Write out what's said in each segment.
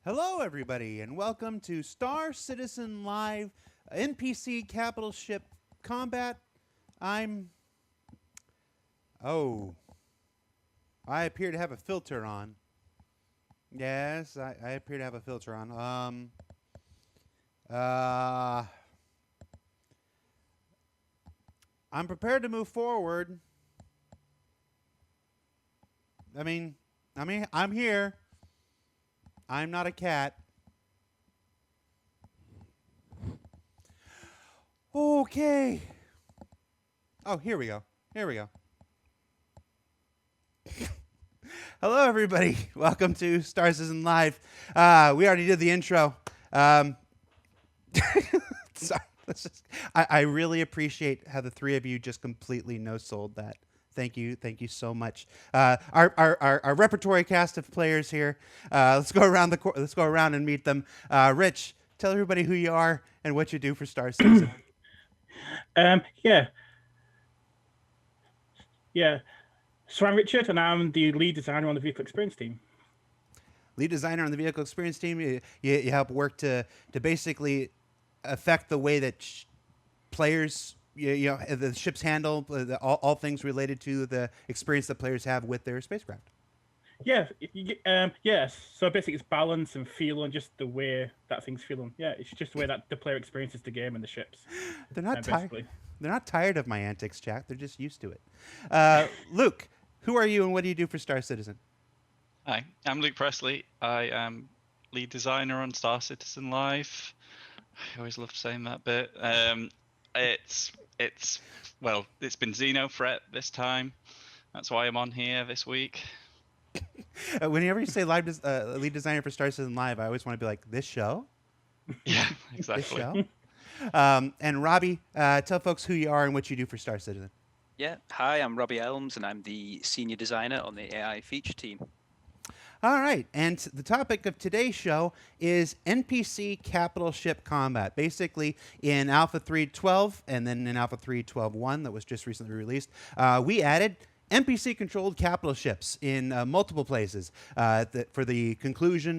Hello, everybody, and welcome to Star Citizen Live NPC Capital Ship Combat. Oh, I appear to have a filter on. Yes, I appear to have a filter on. I'm prepared to move forward. I'm here. I'm not a cat. Okay. Oh, here we go. Hello, everybody. Welcome to Star Citizen Live. We already did the intro. Sorry. I really appreciate how the three of you just completely no-sold that. Thank you so much. Our repertory cast of players here. Let's go around and meet them. Rich, tell everybody who you are and what you do for Star Citizen. So I'm Richard, and I'm the lead designer on the vehicle experience team. Lead designer on the vehicle experience team. You help work to basically affect the way that players. The ships handle all things related to the experience that players have with their spacecraft. Yes. So basically, it's balance and feel, and just the way that things feel. Yeah, it's just the way that the player experiences the game and the ships. They're not tired. They're not tired of my antics, Jack. They're just used to it. Luke, who are you, and what do you do for Star Citizen? Hi, I'm Luke Presley. I am lead designer on Star Citizen Live. I always love saying that bit. It's been XenoThreat this time. That's why I'm on here this week. Whenever you say lead designer for Star Citizen Live, I always want to be like, this show? Yeah, exactly. This show? And Robbie, tell folks who you are and what you do for Star Citizen. Yeah, hi, I'm Robbie Elms, and I'm the senior designer on the AI feature team. All right, and the topic of today's show is NPC capital ship combat. Basically, in Alpha 3.12 and then in Alpha 3.12.1 that was just recently released, we added NPC-controlled capital ships in multiple places for the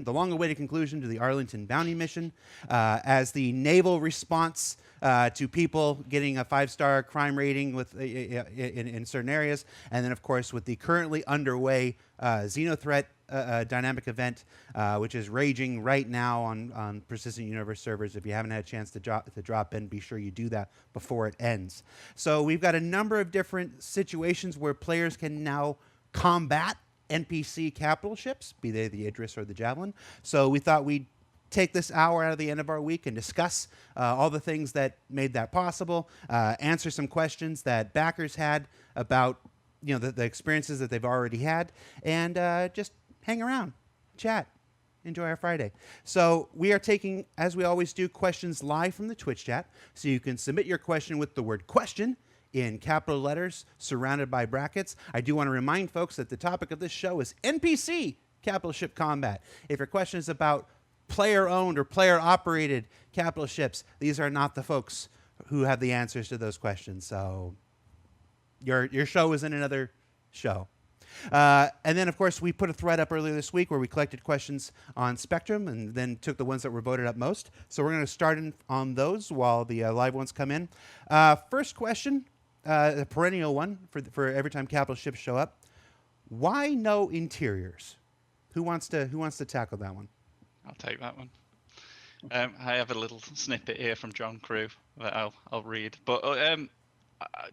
long-awaited conclusion to the Arlington Bounty mission, as the naval response to people getting a 5-star crime rating in certain areas, and then, of course, with the currently underway XenoThreat dynamic event, which is raging right now on Persistent Universe servers. If you haven't had a chance to drop in, be sure you do that before it ends. So we've got a number of different situations where players can now combat NPC capital ships, be they the IDRIS or the Javelin. So we thought we'd take this hour out of the end of our week and discuss all the things that made that possible, answer some questions that backers had about the experiences that they've already had, and just hang around, chat, enjoy our Friday. So we are taking, as we always do, questions live from the Twitch chat. So you can submit your question with the word question in capital letters surrounded by brackets. I do want to remind folks that the topic of this show is NPC capital ship combat. If your question is about player-owned or player-operated capital ships, these are not the folks who have the answers to those questions. So your show is in another show. And then, of course, we put a thread up earlier this week where we collected questions on Spectrum and then took the ones that were voted up most. So we're going to start on those while the live ones come in. First question, a perennial one for every time capital ships show up. Why no interiors? Who wants to tackle that one? I'll take that one. I have a little snippet here from John Crew that I'll read. But I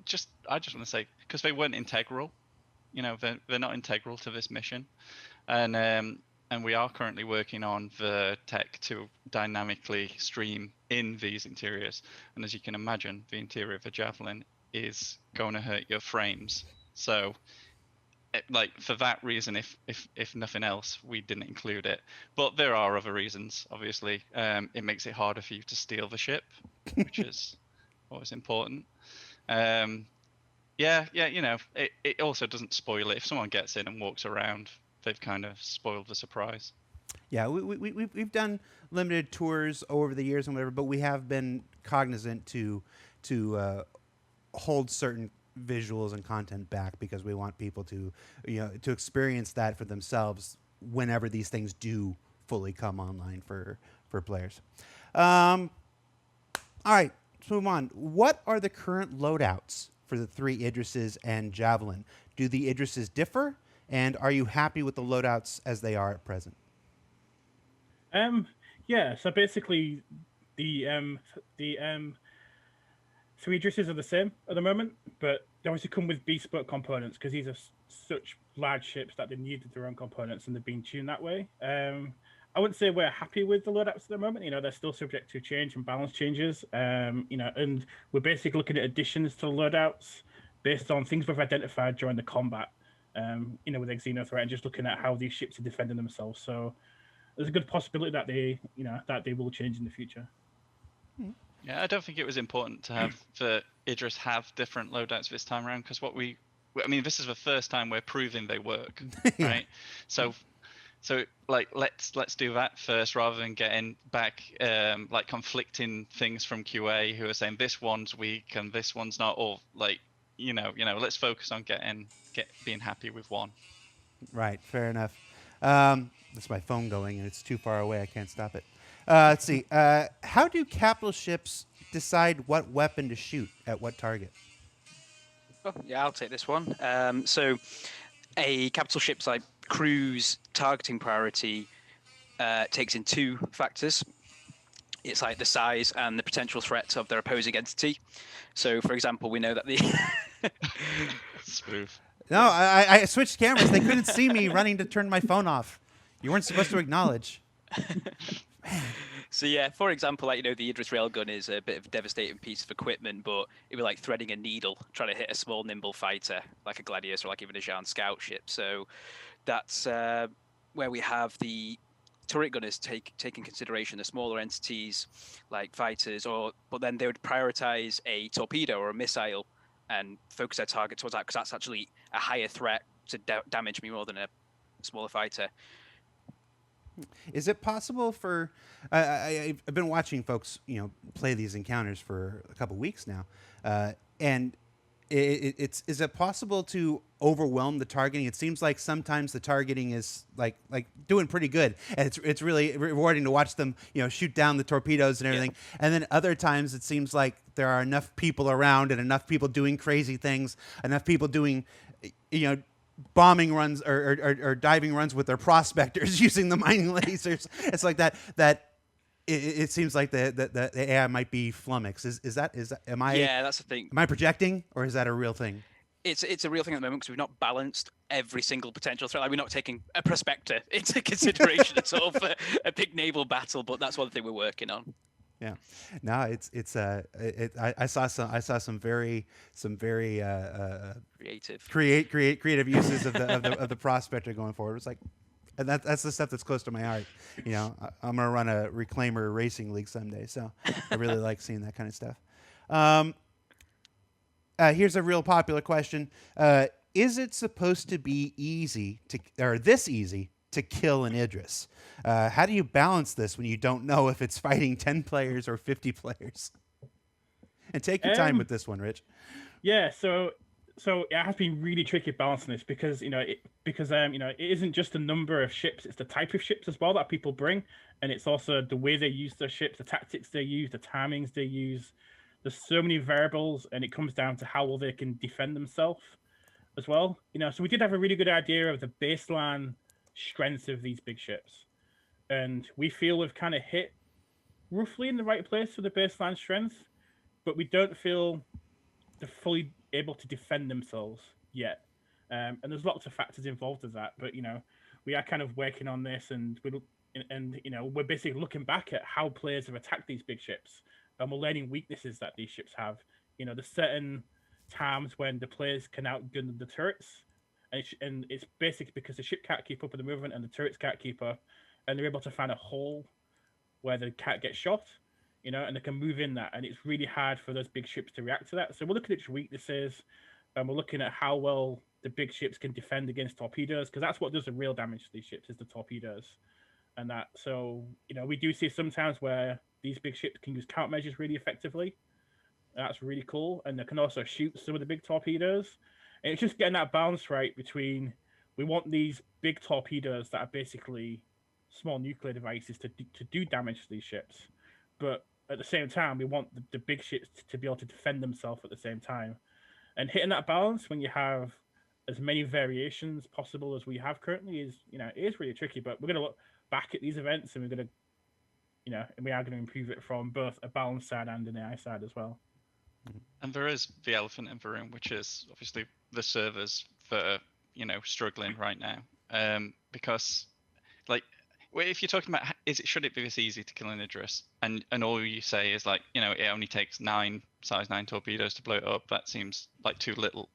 just want to say, because they weren't integral. They're not integral to this mission, and we are currently working on the tech to dynamically stream in these interiors. And as you can imagine, the interior of a Javelin is going to hurt your frames. So, for that reason, if nothing else, we didn't include it. But there are other reasons. Obviously, it makes it harder for you to steal the ship, which is always important. It also doesn't spoil it. If someone gets in and walks around, they've kind of spoiled the surprise. Yeah, we've done limited tours over the years and whatever, but we have been cognizant to hold certain visuals and content back because we want people to experience that for themselves whenever these things do fully come online for players. All right, let's move on. What are the current loadouts for the 3 IDRISes and Javelin? Do the IDRISes differ, and are you happy with the loadouts as they are at present? Yeah. So basically, the 3 IDRISes are the same at the moment, but they obviously come with bespoke components because these are such large ships that they needed their own components and they've been tuned that way. I wouldn't say we're happy with the loadouts at the moment. They're still subject to change and balance changes. And we're basically looking at additions to the loadouts based on things we've identified during the combat. With XenoThreat, and just looking at how these ships are defending themselves. So there's a good possibility that they will change in the future. Yeah, I don't think it was important to have the IDRIS have different loadouts this time around because this is the first time we're proving they work, Yeah. right? So like let's do that first rather than getting back like conflicting things from QA who are saying this one's weak and this one's not, or like let's focus on being happy with one. Right, fair enough. That's my phone going, and it's too far away. I can't stop it. Let's see. How do capital ships decide what weapon to shoot at what target? Oh, yeah, I'll take this one. So a capital ship's like cruise targeting priority takes in 2 factors. It's like the size and the potential threat of their opposing entity. So, for example, we know that the Smooth. No, I switched cameras. They couldn't see me running to turn my phone off. You weren't supposed to acknowledge. So yeah, for example, like the IDRIS railgun is a bit of a devastating piece of equipment, but it'd be like threading a needle trying to hit a small, nimble fighter like a Gladius or like even a Jean scout ship. So that's where we have the turret gunners take in consideration the smaller entities like fighters, but then they would prioritize a torpedo or a missile and focus their target towards that because that's actually a higher threat to damage me more than a smaller fighter. Is it possible for I've been watching folks, play these encounters for a couple weeks now, and is it possible to overwhelm the targeting? It seems like sometimes the targeting is like doing pretty good, and it's really rewarding to watch them, shoot down the torpedoes and everything. Yeah. And then other times it seems like there are enough people around and enough people doing crazy things, enough people doing, bombing runs or diving runs with their prospectors using the mining lasers. It's like that it seems like the AI might be flummoxed. Is that Yeah, that's the thing. Am I projecting, or is that a real thing? It's a real thing at the moment because we've not balanced every single potential threat. Like we're not taking a prospector into consideration at all for a big naval battle, but that's one thing we're working on. Yeah, no, I saw some very creative uses of the prospector going forward. It's like, and that's the stuff that's close to my heart. I'm gonna run a reclaimer racing league someday, so I really like seeing that kind of stuff. Here's a real popular question: is it supposed to be this easy to kill an IDRIS? How do you balance this when you don't know if it's fighting 10 players or 50 players? And take your time with this one, Rich. Yeah, so it has been really tricky balancing this because it isn't just the number of ships, it's the type of ships as well that people bring, and it's also the way they use their ships, the tactics they use, the timings they use. There's so many variables, and it comes down to how well they can defend themselves as well. So we did have a really good idea of the baseline strengths of these big ships, and we feel we've kind of hit roughly in the right place for the baseline strength, but we don't feel they're fully able to defend themselves yet. And there's lots of factors involved with that, but we are kind of working on this, and we're basically looking back at how players have attacked these big ships, and we're learning weaknesses that these ships have. There's certain times when the players can outgun the turrets, and it's basically because the ship can't keep up with the movement and the turrets can't keep up, and they're able to find a hole where the cat gets shot, and they can move in that, and it's really hard for those big ships to react to that. So we're looking at its weaknesses, and we're looking at how well the big ships can defend against torpedoes, because that's what does the real damage to these ships, is the torpedoes. And that, so, we do see sometimes where these big ships can use countermeasures really effectively. That's really cool, and they can also shoot some of the big torpedoes. And it's just getting that balance right between, we want these big torpedoes that are basically small nuclear devices to do damage to these ships, but at the same time, we want the big ships to be able to defend themselves at the same time. And hitting that balance when you have as many variations possible as we have currently is, it is really tricky. But we're going to look back at these events, and we're going to, and we are going to improve it from both a balance side and an AI side as well. And there is the elephant in the room, which is obviously the servers that are, struggling right now. Because, like, if you're talking about should it be this easy to kill an IDRIS, and all you say is like, it only takes size 9 torpedoes to blow it up, that seems like too little.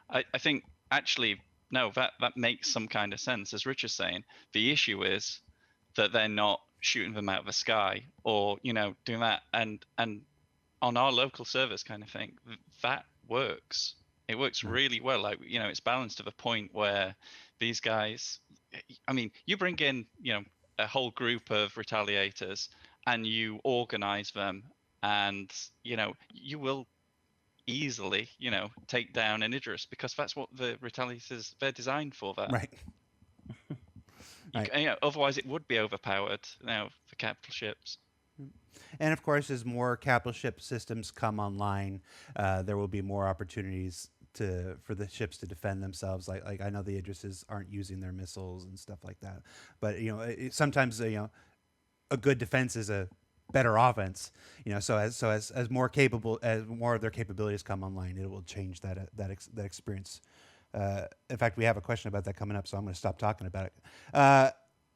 I think actually no, that makes some kind of sense. As Rich is saying, the issue is that they're not shooting them out of the sky or doing that, and on our local servers kind of thing, that works. It works really well. Like, it's balanced to the point where these guys, I mean, you bring in, a whole group of retaliators and you organize them, and, you will easily, take down an IDRIS, because that's what the retaliators, they're designed for that. Right. Otherwise it would be overpowered for capital ships. And of course, as more capital ship systems come online, there will be more opportunities for the ships to defend themselves. Like I know the Idrises aren't using their missiles and stuff like that, but sometimes a good defense is a better offense. So as more of their capabilities come online, it will change that experience. In fact, we have a question about that coming up, so I'm going to stop talking about it.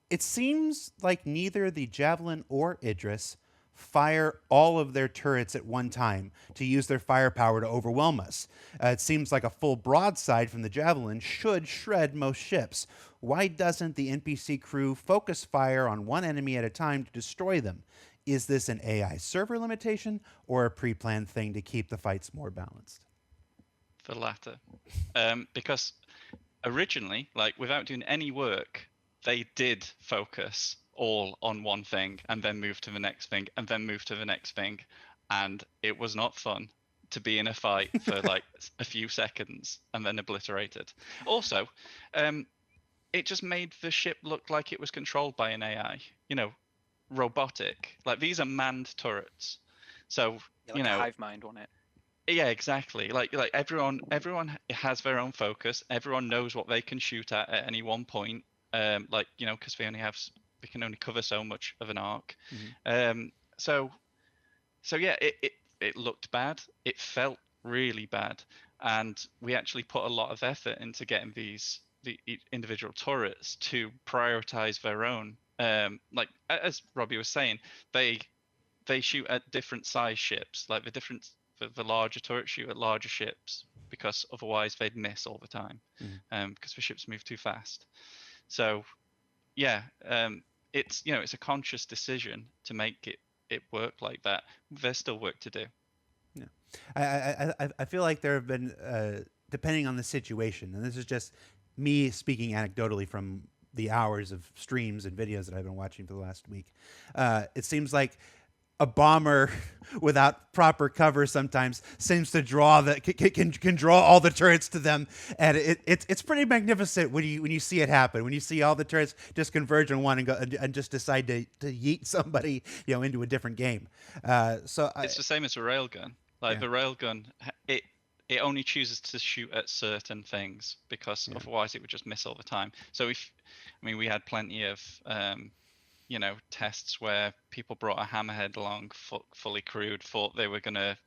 It seems like neither the Javelin or IDRIS fire all of their turrets at one time to use their firepower to overwhelm us. It seems like a full broadside from the Javelin should shred most ships. Why doesn't the NPC crew focus fire on one enemy at a time to destroy them? Is this an AI server limitation or a pre-planned thing to keep the fights more balanced? The latter. Because originally, like, without doing any work, they did focus all on one thing and then move to the next thing and then move to the next thing, and it was not fun to be in a fight for like a few seconds and then obliterated. Also, it just made the ship look like it was controlled by an AI, robotic. Like, these are manned turrets, so like a hive mind on it. Yeah, exactly. Like everyone has their own focus. Everyone knows what they can shoot at any one point. Because they can only cover so much of an arc. Mm-hmm. So yeah, it looked bad. It felt really bad, and we actually put a lot of effort into getting the individual turrets to prioritize their own. Like as Robbie was saying, they shoot at different size ships. Like the larger turrets shoot at larger ships, because otherwise they'd miss all the time, because the ships move too fast. So yeah, it's it's a conscious decision to make it work like that. There's still work to do. Yeah, I feel like there have been, depending on the situation, and this is just me speaking anecdotally from the hours of streams and videos that I've been watching for the last week. It seems like a bomber without proper cover sometimes seems to can draw all the turrets to them, and it's pretty magnificent when you see it happen. When you see all the turrets just converge on one and just decide to yeet somebody into a different game. It's the same as a railgun. Like the railgun, it only chooses to shoot at certain things, because otherwise it would just miss all the time. So we had plenty of tests where people brought a hammerhead along, fully crewed, thought they were gonna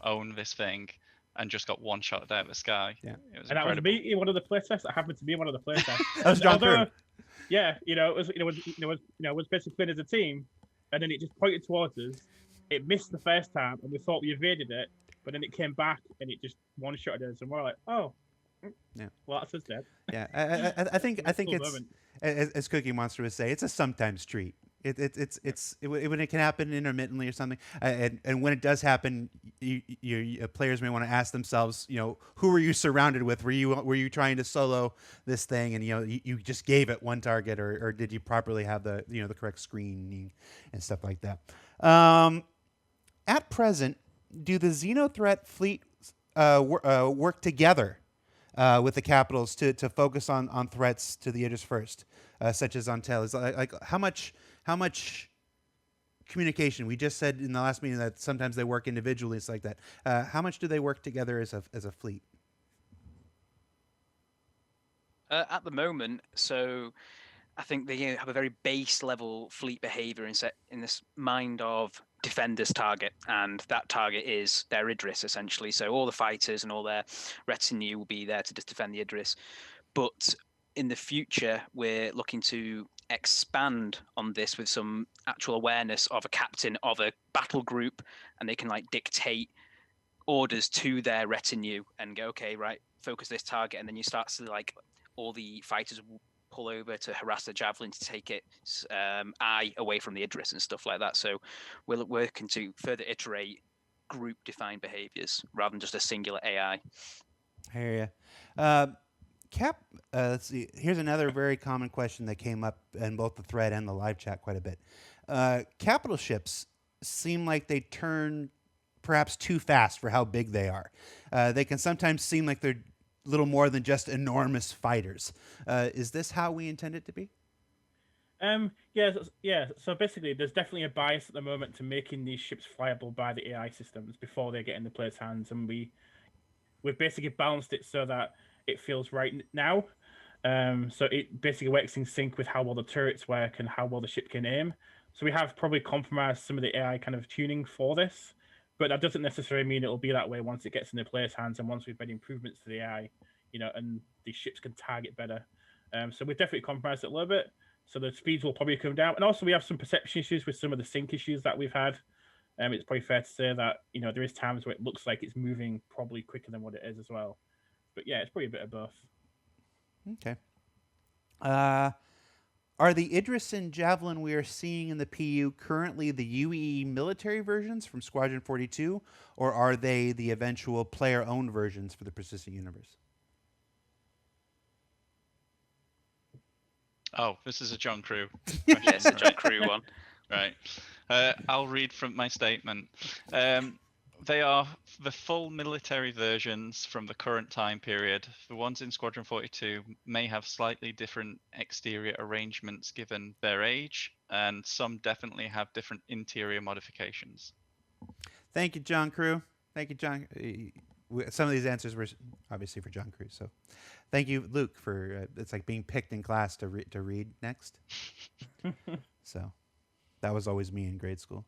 own this thing, and just got one shot out of the sky. Yeah, it was incredible. That was me in one of the playtests. I happened to be in one of the playtests. That was John Crew. Yeah, it was basically playing as a team, and then it just pointed towards us. It missed the first time, and we thought we evaded it, but then it came back and it just one-shotted us, and we're like, oh. Yeah. Well, that's us dead. Yeah, I think it's, as Cookie Monster would say, it's a sometimes treat. It's when it can happen intermittently or something, and when it does happen, you players may want to ask themselves, who were you surrounded with? Were you trying to solo this thing, and you just gave it one target, or did you properly have the the correct screening and stuff like that? At present, do the XenoThreat fleet work together? with the capitals to focus on threats to the IDRIS first, such as on tail? Is like how much communication? We just said in the last meeting that sometimes they work individually. It's like that. How much do they work together as a fleet? At the moment, so I think they have a very base level fleet behavior in this mind of defender's target, and that target is their IDRIS essentially. So all the fighters and all their retinue will be there to just defend the IDRIS. But in the future, we're looking to expand on this with some actual awareness of a captain of a battle group, and they can like dictate orders to their retinue and go, okay, right, focus this target, and then you start to like all the fighters will pull over to harass the Javelin to take its eye away from the IDRIS and stuff like that. So we're working to further iterate group-defined behaviors rather than just a singular AI. I hear you. Let's see. Here's another very common question that came up in both the thread and the live chat quite a bit. Capital ships seem like they turn perhaps too fast for how big they are. They can sometimes seem like they're little more than just enormous fighters. Is this how we intend it to be? Yeah. So basically, there's definitely a bias at the moment to making these ships flyable by the AI systems before they get in the player's hands, and we've basically balanced it so that it feels right now. So it basically works in sync with how well the turrets work and how well the ship can aim. So we have probably compromised some of the AI kind of tuning for this. But that doesn't necessarily mean it'll be that way once it gets in the player's hands and once we've made improvements to the AI, and the ships can target better. So we've definitely compromised it a little bit. So the speeds will probably come down. And also we have some perception issues with some of the sync issues that we've had. It's probably fair to say that, there is times where it looks like it's moving probably quicker than what it is as well. But yeah, it's probably a bit of both. Okay. Are the IDRIS and Javelin we are seeing in the PU currently the UE military versions from Squadron 42, or are they the eventual player-owned versions for the persistent universe? Oh, this is a John Crew. Yes, a John Crew one. Right. I'll read from my statement. They are the full military versions from the current time period. The ones in Squadron 42 may have slightly different exterior arrangements given their age, and some definitely have different interior modifications. Thank you, John Crew. Thank you, John. Some of these answers were obviously for John Crew. So thank you, Luke, for it's like being picked in class to read next. So that was always me in grade school.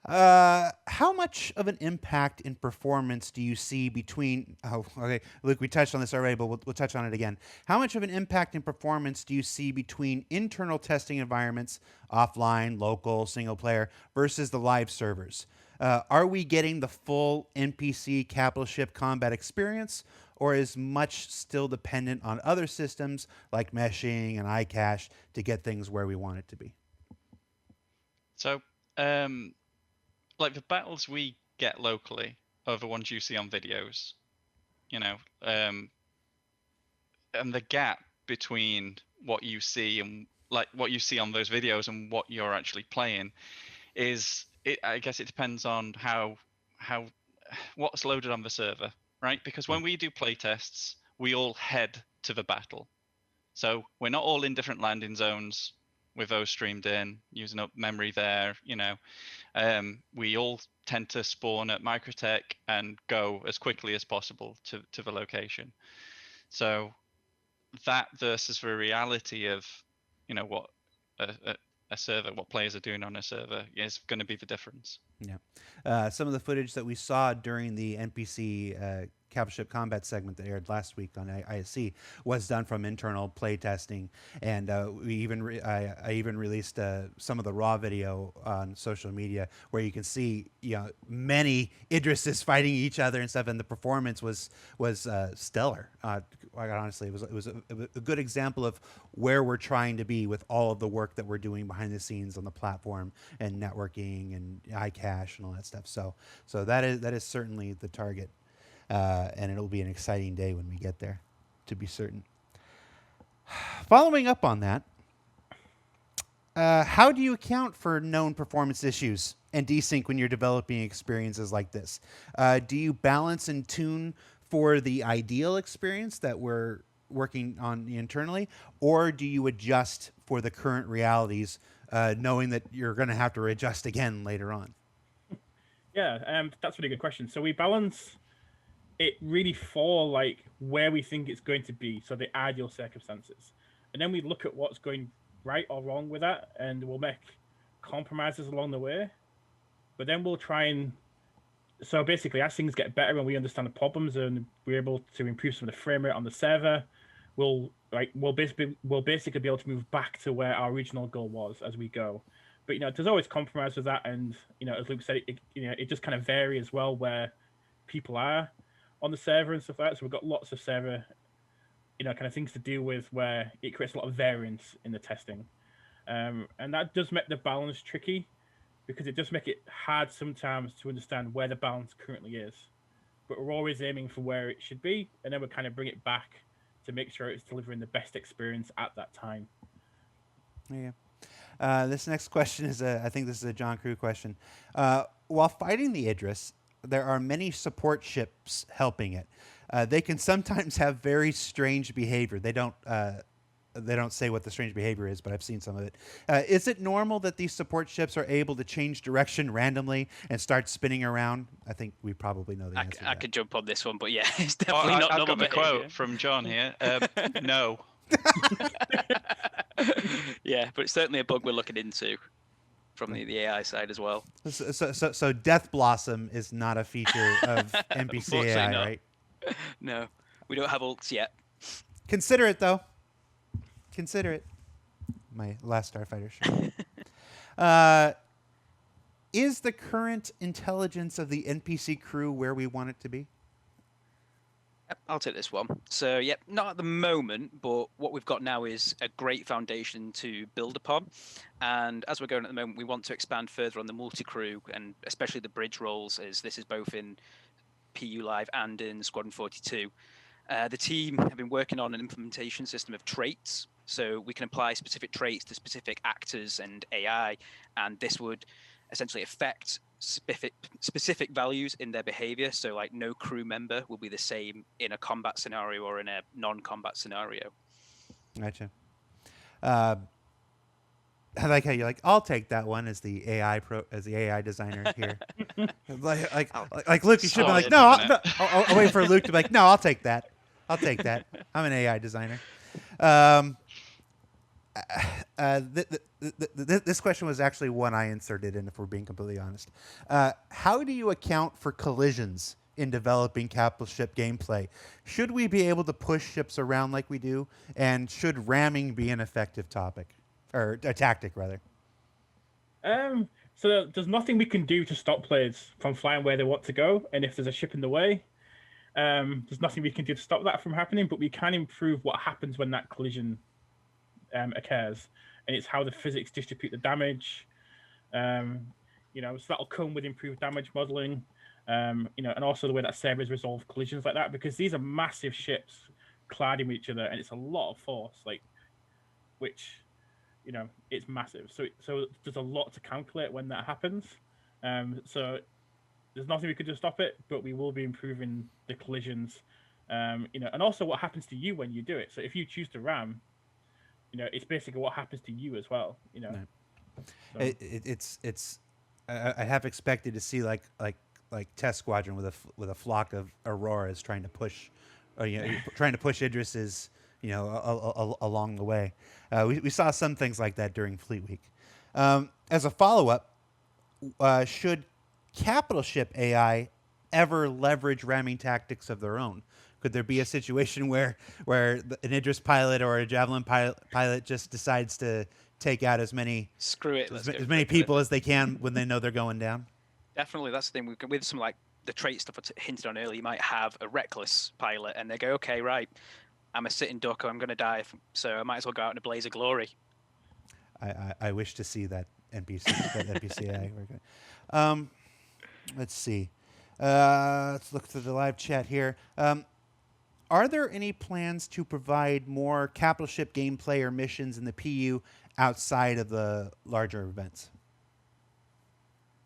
How much of an impact in performance do you see between... Oh, okay, Luke, we touched on this already, but we'll touch on it again. How much of an impact in performance do you see between internal testing environments, offline, local, single player, versus the live servers? Are we getting the full NPC capital ship combat experience, or is much still dependent on other systems like meshing and iCache to get things where we want it to be? So, like the battles we get locally are the ones you see on videos, and the gap between what you see and like what you see on those videos and what you're actually playing I guess it depends on how what's loaded on the server, right? Because when we do playtests, we all head to the battle. So we're not all in different landing zones with those streamed in, using up memory there, we all tend to spawn at Microtech and go as quickly as possible to the location. So that versus the reality of, what a server, what players are doing on a server is going to be the difference. Yeah. Some of the footage that we saw during the NPC capital ship combat segment that aired last week on ISC was done from internal play testing, and I even released some of the raw video on social media where you can see many IDRISes fighting each other and stuff, and the performance was stellar. Honestly, it was a good example of where we're trying to be with all of the work that we're doing behind the scenes on the platform and networking and iCache and all that stuff. So that is certainly the target. And it'll be an exciting day when we get there, to be certain. Following up on that, how do you account for known performance issues and desync when you're developing experiences like this? Do you balance and tune for the ideal experience that we're working on internally, or do you adjust for the current realities, knowing that you're going to have to adjust again later on? Yeah, that's a really good question. So we balance it really for like where we think it's going to be, so the ideal circumstances, and then we look at what's going right or wrong with that, and we'll make compromises along the way. But then we'll try and so basically, as things get better and we understand the problems and we're able to improve some of the frame rate on the server, we'll basically be able to move back to where our original goal was as we go. But there's always compromise with that, and as Luke said, it just kind of vary as well where people are on the server and stuff like that. So we've got lots of server, kind of things to deal with where it creates a lot of variance in the testing, and that does make the balance tricky, because it does make it hard sometimes to understand where the balance currently is. But we're always aiming for where it should be, and then we kind of bring it back to make sure it's delivering the best experience at that time. Yeah. This next question is I think this is a John Crew question. While fighting the IDRIS, there are many support ships helping it. They can sometimes have very strange behavior. They don't say what the strange behavior is, but I've seen some of it. Is it normal that these support ships are able to change direction randomly and start spinning around? I think we probably know the answer to that. I could jump on this one, but yeah, it's definitely not normal. I've got the quote from John here. No. Yeah, but it's certainly a bug we're looking into from the AI side as well. So Death Blossom is not a feature of NPC AI, right? No, we don't have ults yet. Consider it, though. Consider it. My last Starfighter show. Is the current intelligence of the NPC crew where we want it to be? Yep, I'll take this one. So, yep, not at the moment, but what we've got now is a great foundation to build upon. And as we're going at the moment, we want to expand further on the multi-crew, and especially the bridge roles, as this is both in PU Live and in Squadron 42. The team have been working on an implementation system of traits, so we can apply specific traits to specific actors and AI, and this would essentially affect specific values in their behavior. So like no crew member will be the same in a combat scenario or in a non-combat scenario. Gotcha. I like how you're like, I'll take that one as the AI designer here. like Luke, you should be like, no, I'll wait for Luke to be like, no, I'll take that. I'll take that. I'm an AI designer. This question was actually one I inserted in, if we're being completely honest. How do you account for collisions in developing capital ship gameplay? Should we be able to push ships around like we do? And should ramming be an effective topic? Or a tactic, rather? So there's nothing we can do to stop players from flying where they want to go. And if there's a ship in the way, there's nothing we can do to stop that from happening. But we can improve what happens when that collision occurs, and it's how the physics distribute the damage. So that'll come with improved damage modeling, and also the way that servers resolve collisions like that, because these are massive ships colliding with each other, and it's a lot of force, which it's massive. So there's a lot to calculate when that happens. So there's nothing we could do to stop it, but we will be improving the collisions, and also what happens to you when you do it. So if you choose to ram, it's basically what happens to you as well. Right. So. I have expected to see like Test Squadron with a flock of Auroras trying to push, trying to push Idris's, along the way. We saw some things like that during Fleet Week. As a follow-up, should capital ship AI ever leverage ramming tactics of their own? Could there be a situation where an Idris pilot or a Javelin pilot just decides to take out as many people as they can when they know they're going down? Definitely, that's the thing. With some like the trait stuff I hinted on earlier, you might have a reckless pilot, and they go, "Okay, right, I'm a sitting duck, I'm going to die, so I might as well go out in a blaze of glory." I wish to see that NPC AI. Let's see. Let's look through the live chat here. Are there any plans to provide more capital ship gameplay or missions in the PU outside of the larger events?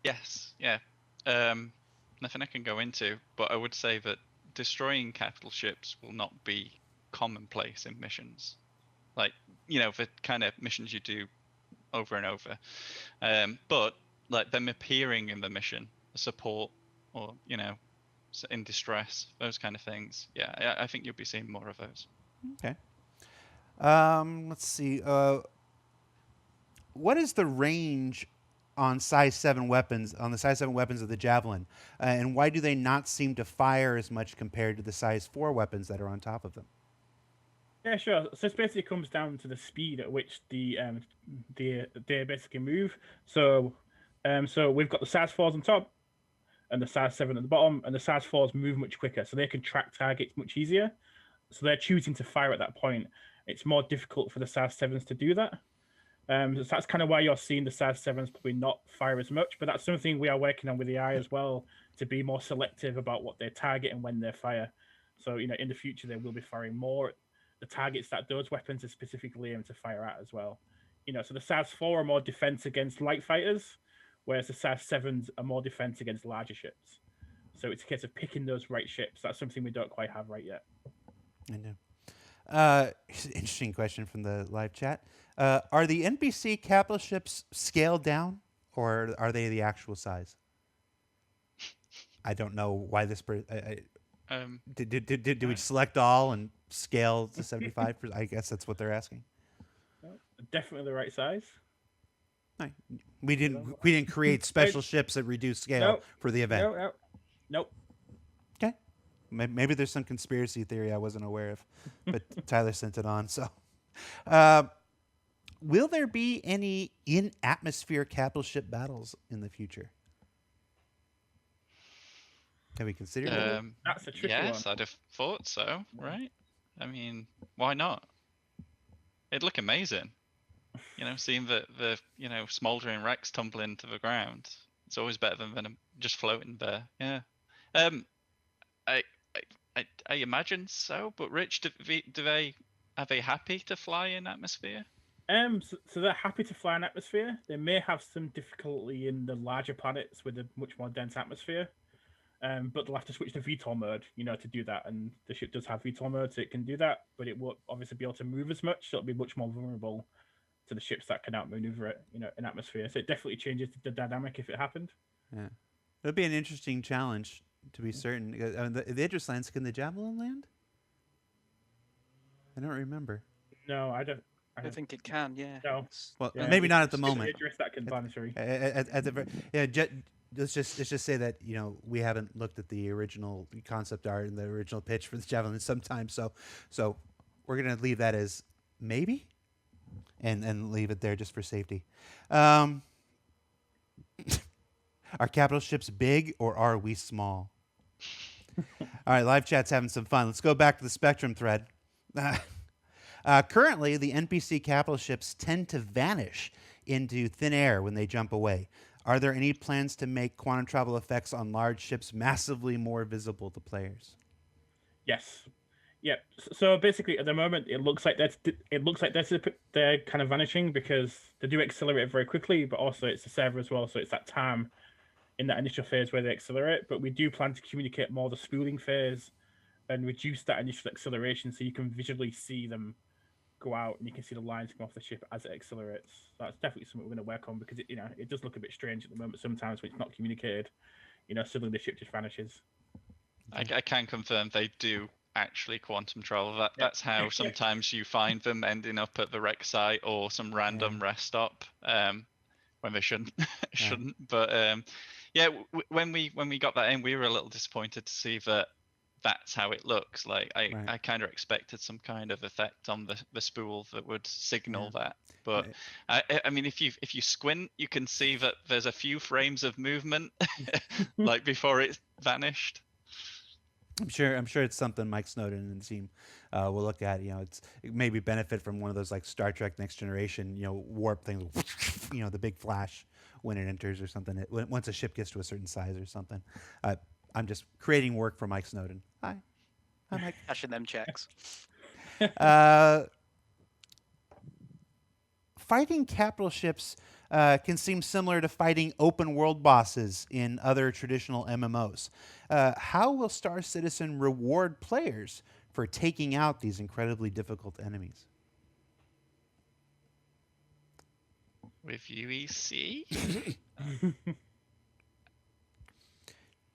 Yes, yeah. Nothing I can go into, but I would say that destroying capital ships will not be commonplace in missions, like the kind of missions you do over and over. But like them appearing in the mission, support, or in distress, those kind of things. Yeah, I think you'll be seeing more of those. Okay. Let's see. What is the range on size 7 weapons, on the size 7 weapons of the Javelin? And why do they not seem to fire as much compared to the size 4 weapons that are on top of them? Yeah, sure. So it basically comes down to the speed at which they basically move. So we've got the size 4s on top and the size 7 at the bottom, and the size 4s move much quicker, so they can track targets much easier. So they're choosing to fire at that point. It's more difficult for the size 7s to do that. So that's kind of why you're seeing the size 7s probably not fire as much, but that's something we are working on with the AI as well, to be more selective about what they target and when they fire. So, in the future, they will be firing more at the targets that those weapons are specifically aimed to fire at as well. So the size 4 are more defense against light fighters, whereas the size 7s are more defense against larger ships. So it's a case of picking those right ships. That's something we don't quite have right yet. I know. Interesting question from the live chat. Are the NPC capital ships scaled down, or are they the actual size? I don't know why this. Did we select all and scale to 75? I guess that's what they're asking. Definitely the right size. No, we didn't create special ships at reduced scale for the event. Nope. Okay. Maybe there's some conspiracy theory I wasn't aware of, but Tyler sent it on. So, will there be any in-atmosphere capital ship battles in the future? Have we considered it? That's a tricky one. Yes, I'd have thought so, right? I mean, why not? It'd look amazing. Seeing the smoldering wrecks tumbling to the ground. It's always better than them just floating there. Yeah. I imagine so, but Rich, are they happy to fly in atmosphere? So they're happy to fly in atmosphere. They may have some difficulty in the larger planets with a much more dense atmosphere. But they'll have to switch to VTOL mode, to do that. And the ship does have VTOL mode, so it can do that. But it won't obviously be able to move as much, so it'll be much more vulnerable to the ships that can outmaneuver it, in atmosphere. So it definitely changes the dynamic if it happened. Yeah, it'll be an interesting challenge to be certain. The IDRIS lands, can the Javelin land? I don't remember. No, I don't. I don't think it can. Yeah. No. Well, Yeah, maybe not at the moment. IDRIS that can planetary. Let's just say that we haven't looked at the original concept art and the original pitch for the Javelin sometime. So we're gonna leave that as maybe, and leave it there just for safety. Are capital ships big or are we small? All right, live chat's having some fun. Let's go back to the Spectrum thread. Currently, the NPC capital ships tend to vanish into thin air when they jump away. Are there any plans to make quantum travel effects on large ships massively more visible to players? Yes. Yeah. So basically, at the moment, it looks like they're kind of vanishing because they do accelerate very quickly, but also it's the server as well, so it's that time in that initial phase where they accelerate. But we do plan to communicate more the spooling phase and reduce that initial acceleration, so you can visually see them go out and you can see the lines come off the ship as it accelerates. So that's definitely something we're going to work on, because it does look a bit strange at the moment sometimes when it's not communicated. Suddenly the ship just vanishes. I can confirm they do actually quantum travel. That's how sometimes you find them ending up at the wreck site or some random rest stop when they shouldn't. But when we got that in, we were a little disappointed to see that that's how it looks. Like I kind of expected some kind of effect on the spool that would signal that. But I mean, if you squint, you can see that there's a few frames of movement, like before it vanished. I'm sure it's something Mike Snowden and the team will look at. It maybe benefit from one of those like Star Trek Next Generation, warp things, the big flash when it enters or something. Once a ship gets to a certain size or something. I'm just creating work for Mike Snowden. Hi Mike. Cashing them checks. fighting capital ships can seem similar to fighting open world bosses in other traditional MMOs. How will Star Citizen reward players for taking out these incredibly difficult enemies? With UEC?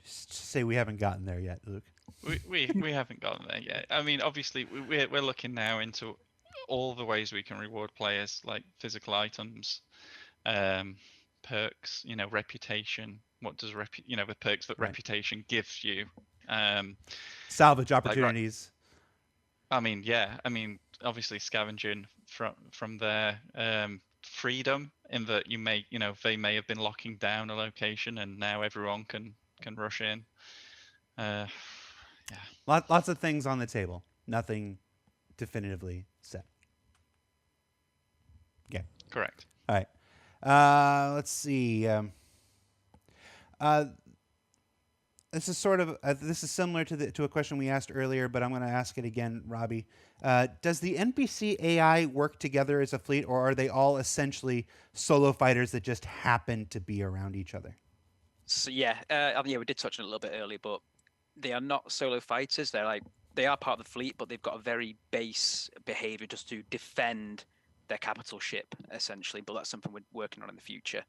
Just say we haven't gotten there yet, Luke. We haven't gotten there yet. I mean, obviously, we're looking now into all the ways we can reward players, like physical items, perks, reputation. What does the perks that reputation gives you? Salvage opportunities. I mean, yeah. I mean, obviously, scavenging from their freedom, in that they may have been locking down a location, and now everyone can rush in. Yeah. Lots of things on the table. Nothing definitively set. Okay. Correct. All right. Let's see. This is sort of this is similar to a question we asked earlier, but I'm going to ask it again, Robbie. Does the NPC AI work together as a fleet, or are they all essentially solo fighters that just happen to be around each other? So yeah, we did touch on it a little bit earlier, but they are not solo fighters. They are part of the fleet, but they've got a very base behavior just to defend their capital ship, essentially. But that's something we're working on in the future.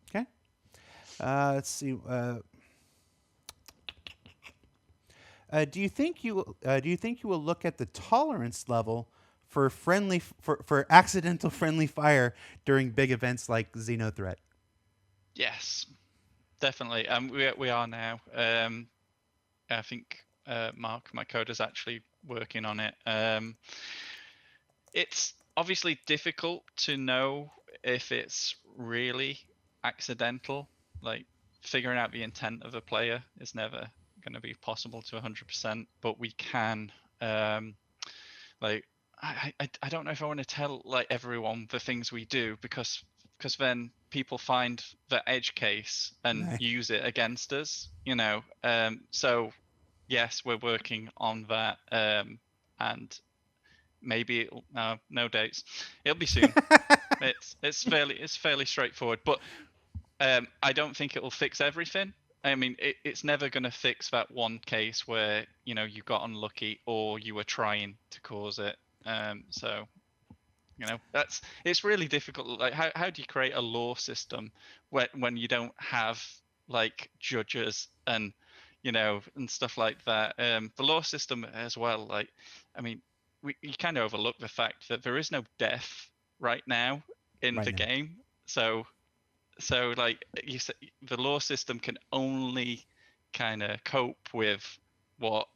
Okay. Let's see. Do you think you will look at the tolerance level for accidental friendly fire during big events like XenoThreat? Yes, definitely. We are now. I think Mark, my coder, is actually working on it. It's obviously difficult to know if it's really accidental. Like, figuring out the intent of a player is never going to be possible to 100%, but we can I don't know if I want to tell everyone the things we do, because then people find the edge case and use it against us, so yes, we're working on that, and maybe no dates, it'll be soon. it's fairly straightforward, but I don't think it will fix everything. I mean, it's never going to fix that one case where you got unlucky or you were trying to cause it. So it's really difficult. Like, how do you create a law system when you don't have judges and and stuff like that? The law system as well. You kind of overlook the fact that there is no death right now in the game. So you said, the law system can only kind of cope with what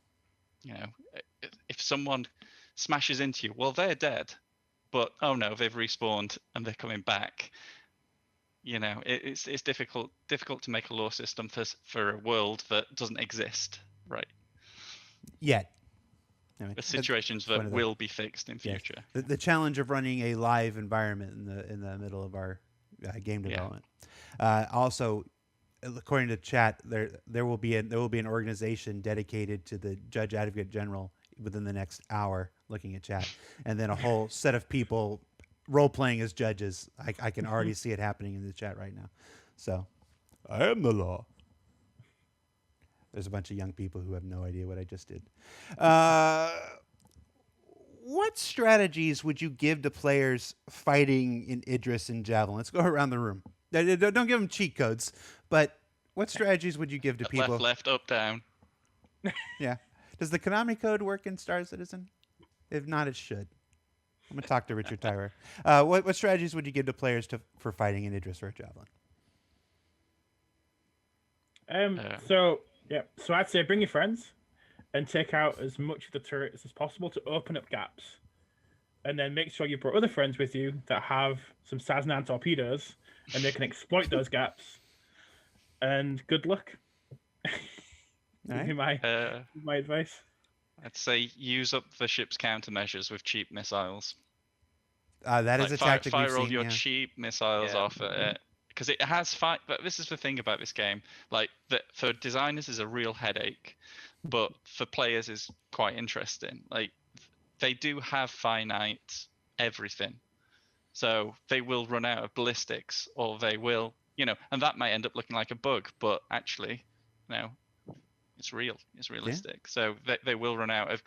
if someone smashes into you, well, they're dead, but oh no, they've respawned and they're coming back. It's difficult to make a law system for a world that doesn't exist right yet. The situations that will be fixed in future. The challenge of running a live environment in the middle of our game development. Also, according to chat, there will be an organization dedicated to the Judge Advocate General within the next hour, looking at chat, and then a whole set of people role playing as judges. I can already see it happening in the chat right now. So, I am the law. There's a bunch of young people who have no idea what I just did. What strategies would you give to players fighting in IDRIS and Javelin? Let's go around the room. Don't give them cheat codes, but what strategies would you give to people? Left, up, down. Yeah. Does the Konami code work in Star Citizen? If not, it should. I'm going to talk to Richard Tyler. What strategies would you give to players for fighting in IDRIS or Javelin? So I'd say bring your friends and take out as much of the turrets as possible to open up gaps. And then make sure you brought other friends with you that have some Saznan torpedoes, and they can exploit those gaps. And good luck. Right. My advice. I'd say use up the ship's countermeasures with cheap missiles. That is a tactic we've seen. Fire all your cheap missiles off at it. Because it has but this is the thing about this game. For designers is a real headache, but for players is quite interesting. They do have finite everything. So they will run out of ballistics, or they will, and that might end up looking like a bug, but actually, it's real. It's realistic. So they will run out of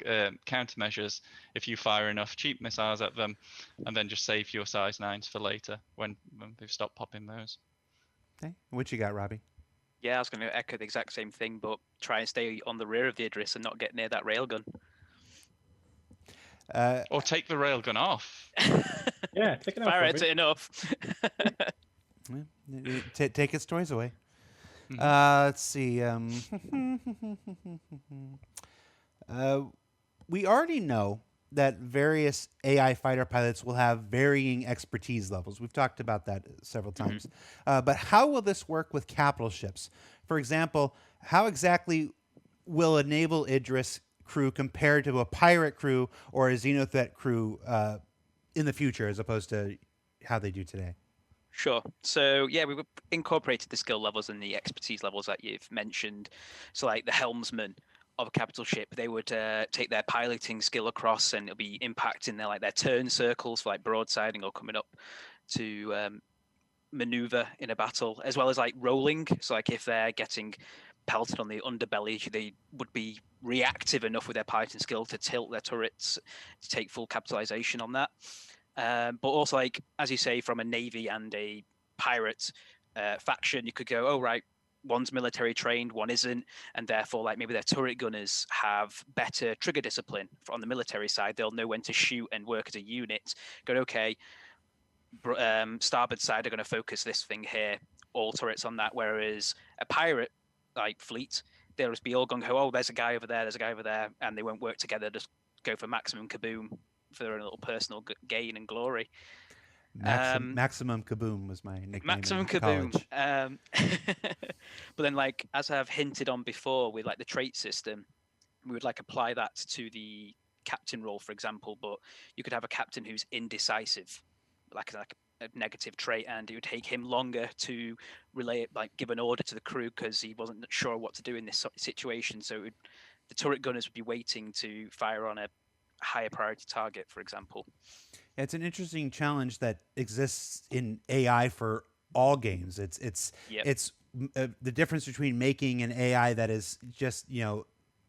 countermeasures if you fire enough cheap missiles at them, and then just save your size 9s for later when they've stopped popping those. Okay. What you got, Robbie? Yeah, I was going to echo the exact same thing, but try and stay on the rear of the IDRIS and not get near that railgun. Or take the railgun off. Yeah, take it off. Fire it enough. Take its toys away. Mhm. Let's see. We already know that various AI fighter pilots will have varying expertise levels. We've talked about that several times. But how will this work with capital ships? For example, how exactly will a naval IDRIS crew compare to a pirate crew or a XenoThreat crew in the future, as opposed to how they do today? Sure. So yeah, we've incorporated the skill levels and the expertise levels that you've mentioned. So like the helmsman of a capital ship, they would take their piloting skill across, and it'll be impacting their turn circles for like broadsiding or coming up to maneuver in a battle, as well as like rolling. So like if they're getting pelted on the underbelly, they would be reactive enough with their piloting skill to tilt their turrets to take full capitalization on that. But also, like as you say, from a navy and a pirate faction, you could go, oh right, one's military trained, one isn't, and therefore like maybe their turret gunners have better trigger discipline. On the military side, they'll know when to shoot and work as a unit. Go, okay, starboard side are going to focus this thing here, all turrets on that, whereas a pirate like fleet, they'll just be all gung ho, oh there's a guy over there, and they won't work together, just go for maximum kaboom for their own little personal gain and glory. Maximum Kaboom was my nickname. Maximum in Kaboom. But then like as I've hinted on before with like the trait system, we would like apply that to the captain role, for example, but you could have a captain who's indecisive, like a negative trait, and it would take him longer to relay it, like give an order to the crew because he wasn't sure what to do in this situation. So the turret gunners would be waiting to fire on a higher priority target, for example. It's an interesting challenge that exists in AI for all games. It's the difference between making an AI that is just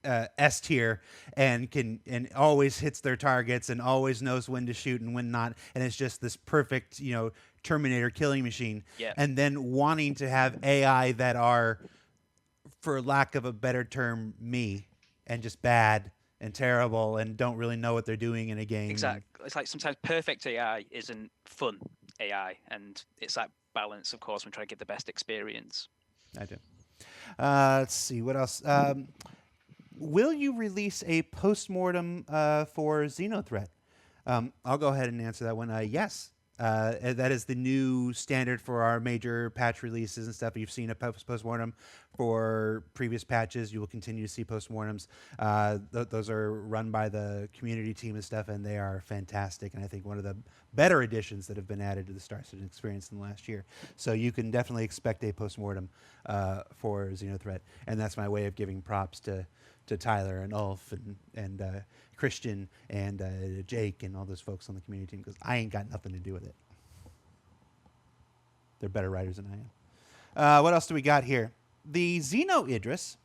S tier and always hits their targets and always knows when to shoot and when not, and it's just this perfect Terminator killing machine. And then wanting to have AI that are, for lack of a better term, me, and just bad and terrible and don't really know what they're doing in a game. Exactly. It's like sometimes perfect AI isn't fun AI, and it's that balance, of course, when trying to give the best experience. I do. Let's see, what else? Will you release a postmortem for XenoThreat? I'll go ahead and answer that one. Yes. That is the new standard for our major patch releases and stuff. You've seen a postmortem for previous patches. You will continue to see postmortems. Those are run by the community team and stuff, and they are fantastic. And I think one of the better additions that have been added to the Star Citizen experience in the last year. So you can definitely expect a postmortem for XenoThreat, and that's my way of giving props to Tyler and Ulf and Christian and Jake and all those folks on the community team, because I ain't got nothing to do with it. They're better writers than I am. What else do we got here? The Xeno IDRIS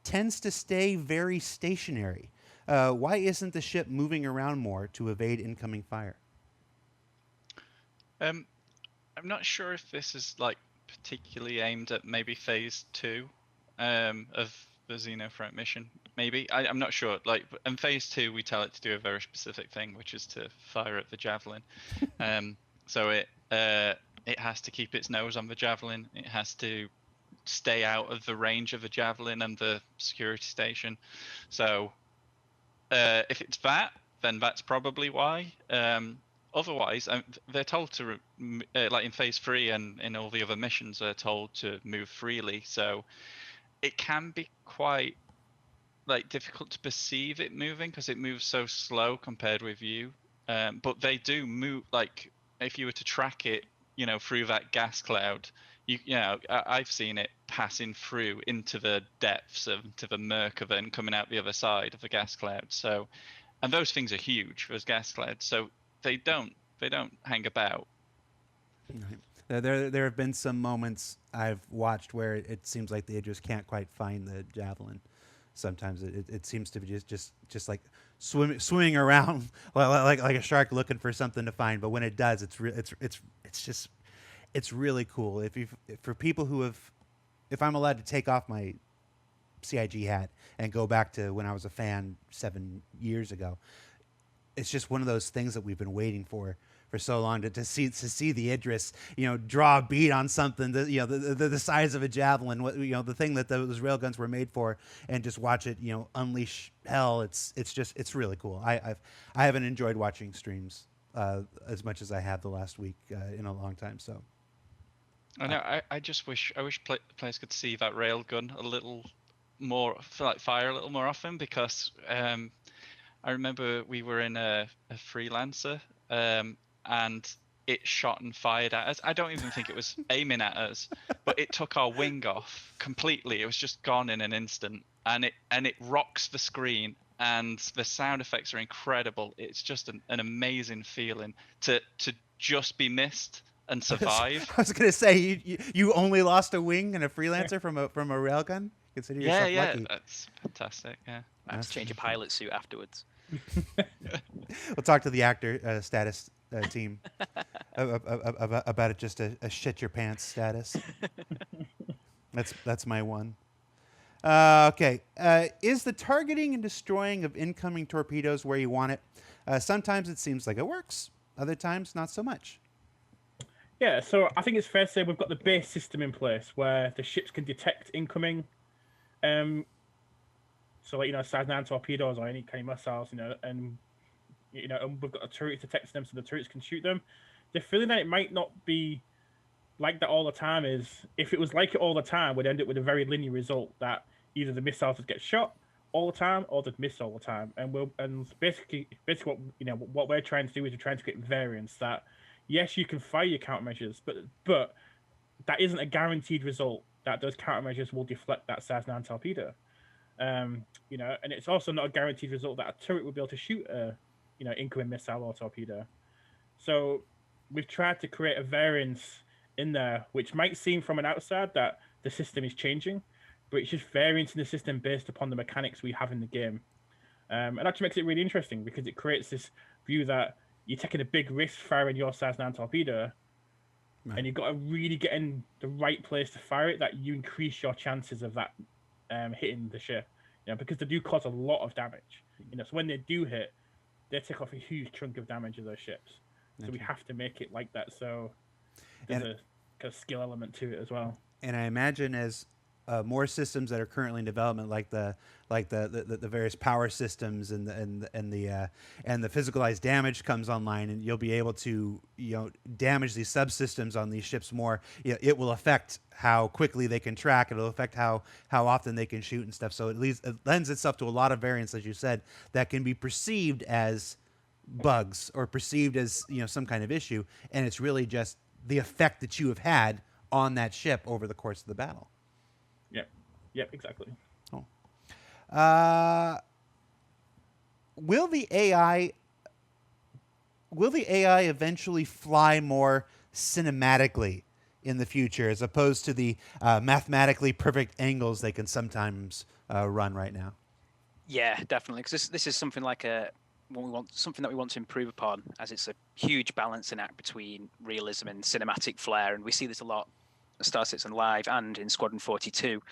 tends to stay very stationary. Why isn't the ship moving around more to evade incoming fire? I'm not sure if this is like particularly aimed at maybe phase 2 of the XenoThreat mission. Maybe I'm not sure. Like in phase 2, we tell it to do a very specific thing, which is to fire at the javelin. So it has to keep its nose on the javelin. It has to stay out of the range of the javelin and the security station. So if it's that, then that's probably why. Otherwise, they're told to, like in phase 3 and in all the other missions, they're told to move freely. So it can be quite like difficult to perceive it moving because it moves so slow compared with you. But they do move. Like if you were to track it, through that gas cloud, I've seen it passing through into the depths into the murk of it and coming out the other side of the gas cloud. So, and those things are huge, those gas clouds. So they don't hang about. Right. There have been some moments I've watched where it seems like the Idris can't quite find the Javelin. Sometimes it seems to be just like swimming around like a shark looking for something to find. But when it does, it's really cool. For people who have, if I'm allowed to take off my CIG hat and go back to when I was a fan 7 years ago, it's just one of those things that we've been waiting for so long to see the Idris, draw a bead on something that, the size of a javelin, the thing that those railguns were made for, and just watch it, unleash hell. It's really cool. I haven't enjoyed watching streams as much as I have the last week in a long time. So I know. I just wish players could see that railgun a little more, fire a little more often, because I remember we were in a freelancer, and it shot and fired at us. I don't even think it was aiming at us, but it took our wing off completely. It was just gone in an instant, and it rocks the screen, and the sound effects are incredible. It's just an amazing feeling to just be missed and survive. I was gonna say you only lost a wing and a freelancer from a railgun. Consider yourself lucky. That's fantastic. Yeah, I have to change a pilot suit afterwards. We'll talk to the actor status team about it. Just a shit your pants status. That's my one. Okay. Is the targeting and destroying of incoming torpedoes where you want it? Sometimes it seems like it works. Other times, not so much. Yeah, so I think it's fair to say we've got the base system in place where the ships can detect incoming. So like, size 9 torpedoes or any kind of missiles, and we've got a turret detecting them, so the turrets can shoot them. The feeling that it might not be like that all the time is, if it was like it all the time, we'd end up with a very linear result that either the missiles would get shot all the time or they'd miss all the time. And basically what we're trying to do is we're trying to create variance that, yes, you can fire your countermeasures, but that isn't a guaranteed result that those countermeasures will deflect that size 9 torpedo. And it's also not a guaranteed result that a turret will be able to shoot a incoming missile or torpedo. So we've tried to create a variance in there, which might seem from an outside that the system is changing, but it's just variance in the system based upon the mechanics we have in the game. And that actually makes it really interesting, because it creates this view that you're taking a big risk firing your size 9 torpedo, right, and you've got to really get in the right place to fire it, that you increase your chances of that hitting the ship, because they do cause a lot of damage. So when they do hit, they take off a huge chunk of damage of those ships. So we have to make it like that. So there's a kind of skill element to it as well. And I imagine as more systems that are currently in development, like the various power systems and the physicalized damage comes online, and you'll be able to damage these subsystems on these ships more. It will affect how quickly they can track. It'll affect how often they can shoot and stuff. So it lends itself to a lot of variance, as you said, that can be perceived as bugs or perceived as some kind of issue, and it's really just the effect that you have had on that ship over the course of the battle. Yep, exactly. Oh. Will the AI eventually fly more cinematically in the future, as opposed to the mathematically perfect angles they can sometimes run right now? Yeah, definitely. Because this is something like something that we want to improve upon, as it's a huge balancing act between realism and cinematic flair, and we see this a lot at Star Citizen Live and in Squadron 42.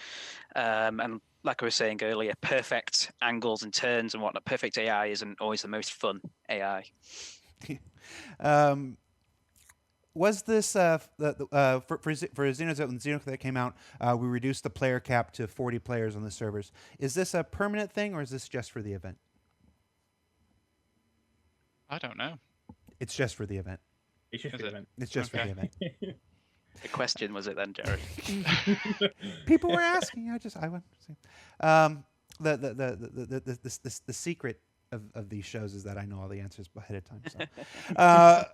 And like I was saying earlier, perfect angles and turns and whatnot, perfect AI isn't always the most fun AI. Was this for XenoThreat, when XenoThreat came out, we reduced the player cap to 40 players on the servers. Is this a permanent thing, or is this just for the event? I don't know. It's just for the event. It's just for the event. It's just for the event. The question was it then, Jerry? People were asking. I went. The secret of these shows is that I know all the answers ahead of time. So.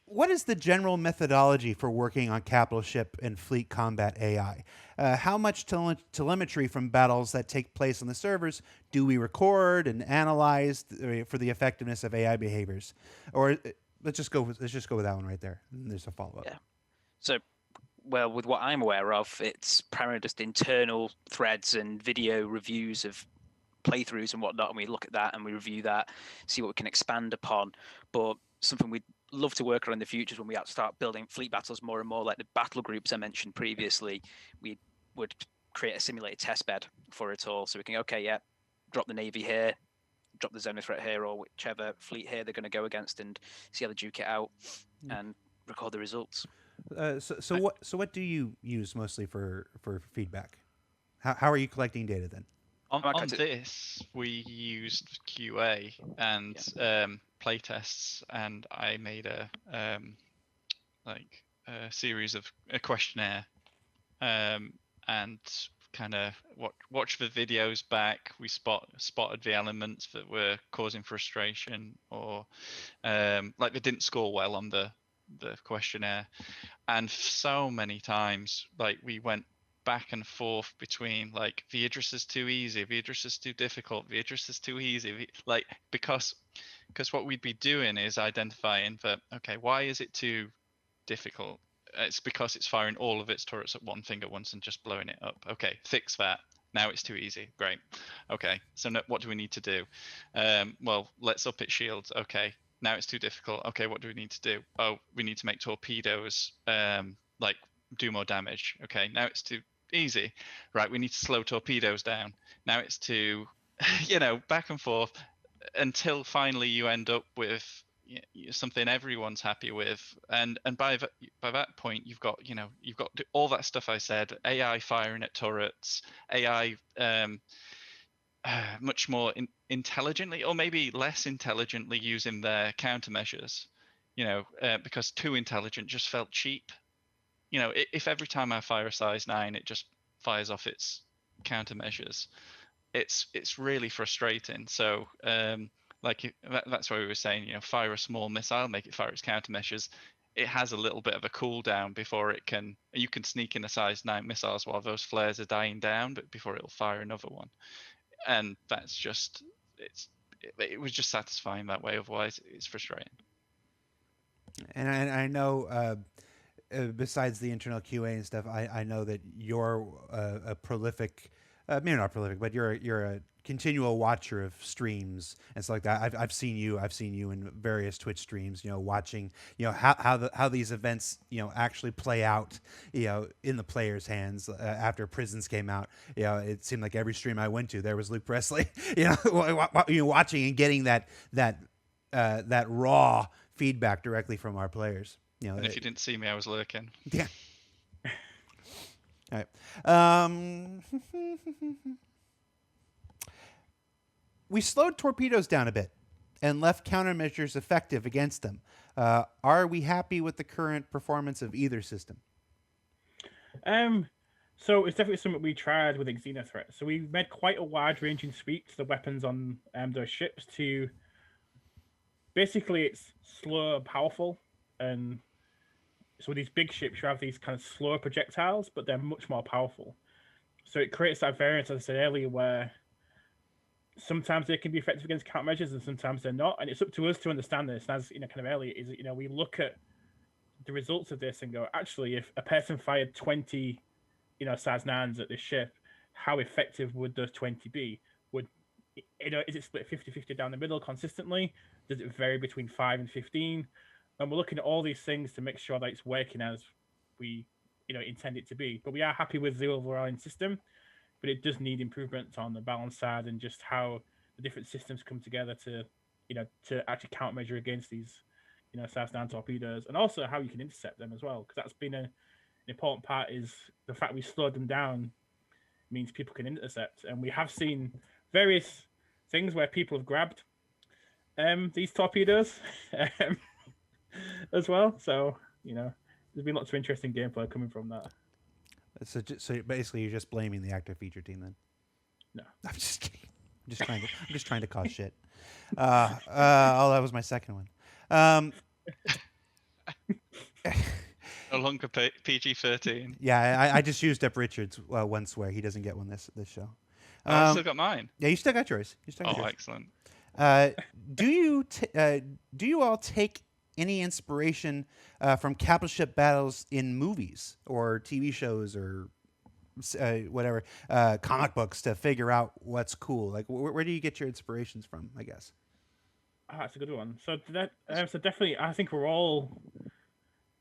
What is the general methodology for working on capital ship and fleet combat AI? How much telemetry from battles that take place on the servers do we record and analyze for the effectiveness of AI behaviors? Or let's just go with that one right there. And there's a follow up. Yeah. So, well, with what I'm aware of, it's primarily just internal threads and video reviews of playthroughs and whatnot, and we look at that and we review that, see what we can expand upon. But something we'd love to work on in the future is when we start building fleet battles more and more, like the battle groups I mentioned previously. We would create a simulated test bed for it all, so we can drop the Navy here, drop the XenoThreat here, or whichever fleet here they're going to go against, and see how they duke it out and record the results. So what do you use mostly for feedback? How are you collecting data then? On this, we used QA and playtests, and I made a series of a questionnaire, and kind of watch the videos back. We spotted the elements that were causing frustration, or they didn't score well on the questionnaire, and so many times we went back and forth between the IDRIS is too easy, the IDRIS is too difficult, the IDRIS is too easy, because what we'd be doing is identifying that, okay, why is it too difficult? It's because it's firing all of its turrets at one thing at once and just blowing it up. Okay, fix that. Now it's too easy. Great. Okay, so what do we need to do? Well, let's up its shields. Okay, now it's too difficult. Okay, what do we need to do? Oh, we need to make torpedoes do more damage. Okay, now it's too easy. Right, we need to slow torpedoes down. Now it's too, back and forth, until finally you end up with something everyone's happy with, and by that point you've got all that stuff I said, AI firing at turrets, AI much more intelligently, or maybe less intelligently, using their countermeasures, because too intelligent just felt cheap. If every time I fire a size 9 it just fires off its countermeasures, it's really frustrating. So that's why we were saying, fire a small missile, make it fire its countermeasures. It has a little bit of a cooldown before you can sneak in a size 9 missiles while those flares are dying down, but before it'll fire another one. And that's just, it was just satisfying that way. Otherwise it's frustrating. And I know, besides the internal QA and stuff, I know that you're a prolific, maybe not prolific, but you're a continual watcher of streams and stuff like that. I've seen you in various Twitch streams, watching, how these events, actually play out, in the players' hands. After Prisons came out, it seemed like every stream I went to, there was Luke Presley, watching and getting that raw feedback directly from our players. And if you didn't see me, I was lurking. Yeah. All right. We slowed torpedoes down a bit and left countermeasures effective against them. Are we happy with the current performance of either system? So it's definitely something we tried with XenoThreat. So we made quite a wide-ranging tweak to the weapons on those ships to basically it's slow and powerful. And so with these big ships, you have these kind of slower projectiles, but they're much more powerful. So it creates that variance, as I said earlier, where sometimes they can be effective against countermeasures and sometimes they're not. And it's up to us to understand this. And as kind of earlier, is we look at the results of this and go, actually, if a person fired 20, size 9s at this ship, how effective would those 20 be? Is it split 50-50 down the middle consistently? Does it vary between 5 and 15? And we're looking at all these things to make sure that it's working as we, intend it to be. But we are happy with the overall system, but it does need improvements on the balance side and just how the different systems come together to actually countermeasure against these, size 9 torpedoes, and also how you can intercept them as well, because that's been an important part. Is the fact we slowed them down means people can intercept, and we have seen various things where people have grabbed these torpedoes. As well, so there's been lots of interesting gameplay coming from that. So basically, you're just blaming the active feature team then? No, I'm just kidding. I'm just trying to cause shit. That was my second one. No longer PG-13. Yeah, I just used up Richard's one swear. He doesn't get one this show. I still got mine. Yeah, you still got yours. Excellent. Do you all take any inspiration from capital ship battles in movies or TV shows or whatever, comic books to figure out what's cool? Like, where do you get your inspirations from, I guess? That's a good one. So so definitely, I think we're all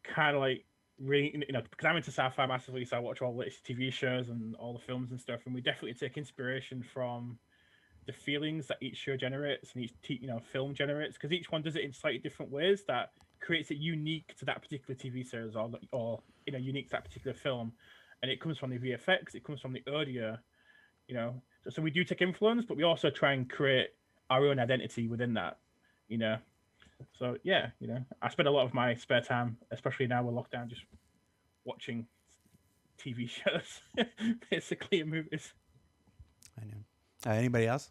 kind of like really, because I'm into sci-fi massively, so I watch all the latest TV shows and all the films and stuff, and we definitely take inspiration from the feelings that each show generates and each film generates, because each one does it in slightly different ways that creates it unique to that particular TV series or unique to that particular film. And it comes from the VFX, it comes from the audio, So we do take influence, but we also try and create our own identity within that, So yeah, I spend a lot of my spare time, especially now we're locked down, just watching TV shows, basically, and movies. I know. Anybody else?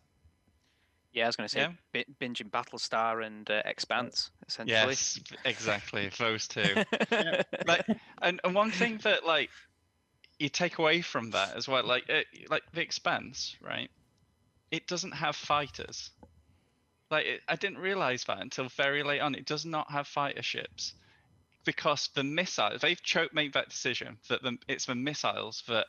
Yeah, I was going to say binging Battlestar and Expanse, essentially. Yes, exactly, those two. Like, and one thing that like you take away from that as well, like the Expanse, right? It doesn't have fighters. I didn't realize that until very late on. It does not have fighter ships because the missiles, they've made that decision that it's the missiles that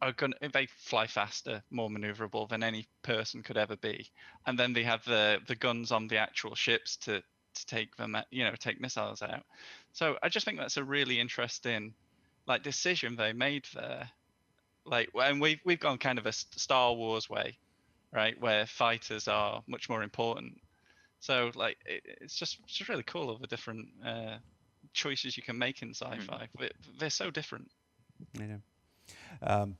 are they fly faster, more maneuverable than any person could ever be, and then they have the guns on the actual ships to take them, take missiles out. So I just think that's a really interesting decision they made there. And we've gone kind of a Star Wars way, right, where fighters are much more important. So it's just really cool, all the different choices you can make in sci-fi. They're so different. I know. I'm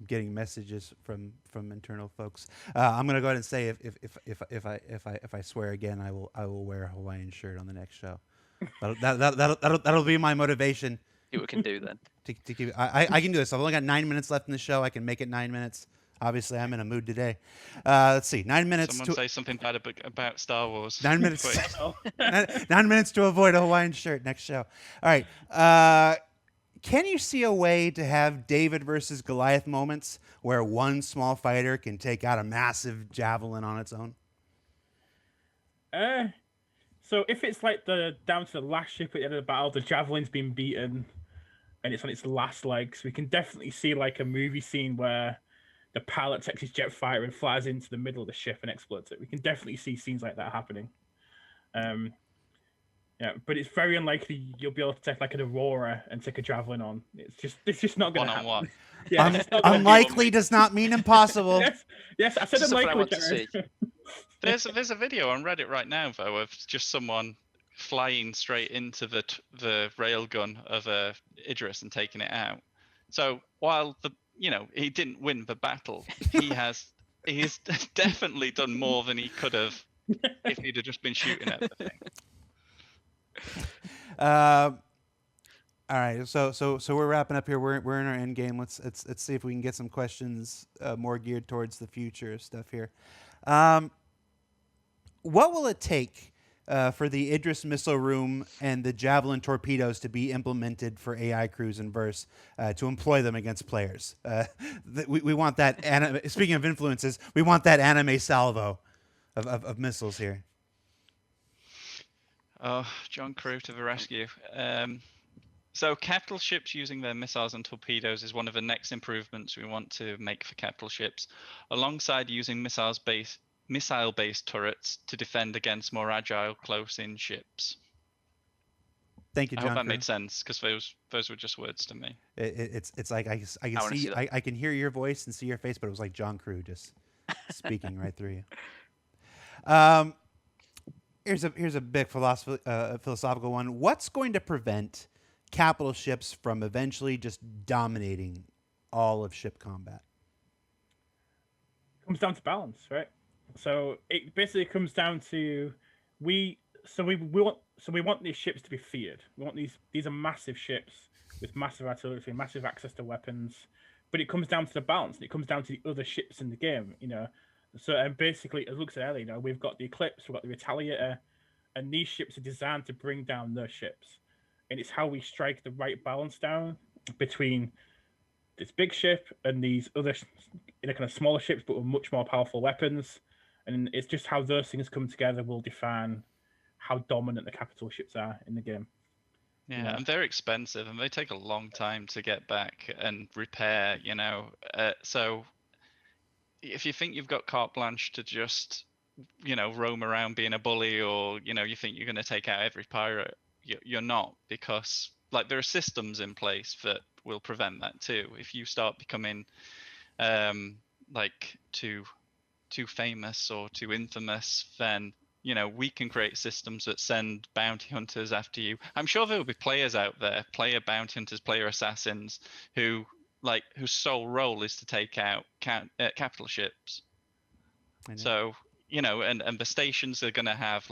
getting messages from internal folks. I'm gonna go ahead and say if I swear again, I will wear a Hawaiian shirt on the next show. That'll be my motivation. See what we can do then. To keep, I can do this. I've only got 9 minutes left in the show. I can make it 9 minutes. Obviously, I'm in a mood today. Let's see. 9 minutes. Someone say something bad about Star Wars. 9 minutes. 9 minutes to avoid a Hawaiian shirt next show. All right. Can you see a way to have David versus Goliath moments where one small fighter can take out a massive javelin on its own? So if it's down to the last ship at the end of the battle, the javelin's been beaten, and it's on its last legs, we can definitely see a movie scene where the pilot takes his jet fighter and flies into the middle of the ship and explodes it. We can definitely see scenes like that happening. Yeah, but it's very unlikely you'll be able to take an Aurora and take a javelin on. It's just not going to happen. One-on-one. Yeah, unlikely does not mean impossible. yes, I said unlikely. There's a video on Reddit right now though of just someone flying straight into the railgun of Idris and taking it out. So while he didn't win the battle, he's definitely done more than he could have if he'd have just been shooting at the thing. All right, so we're wrapping up here. We're in our end game. Let's see if we can get some questions more geared towards the future stuff here. What will it take for the Idris missile room and the Javelin torpedoes to be implemented for AI crews and verse to employ them against players? We want that. Speaking of influences, we want that anime salvo of missiles here. Oh, John Crew to the rescue. So capital ships using their missiles and torpedoes is one of the next improvements we want to make for capital ships, alongside using missile-based turrets to defend against more agile close-in ships. Thank you, John. I hope that Crew. made sense, because those were just words to me. It's like I can hear your voice and see your face, but it was like John Crew just speaking right through you. Here's a big philosophical one. What's going to prevent capital ships from eventually just dominating all of ship combat? It comes down to balance, right? So it basically comes down to we want these ships to be feared. We want these are massive ships with massive artillery, massive access to weapons. But it comes down to the balance. It comes down to the other ships in the game, So and basically, as Luke said earlier, we've got the Eclipse, we've got the Retaliator, and these ships are designed to bring down those ships. And it's how we strike the right balance down between this big ship and these other kind of smaller ships, but with much more powerful weapons. And it's just how those things come together will define how dominant the capital ships are in the game. Yeah, and they're expensive, and they take a long time to get back and repair. So if you think you've got carte blanche to just roam around being a bully, or you think you're going to take out every pirate, you're not, because like there are systems in place that will prevent that too. If you start becoming like too famous or too infamous, then we can create systems that send bounty hunters after you. I'm sure there will be players out there, player bounty hunters, player assassins, whose sole role is to take out capital ships. So and the stations are going to have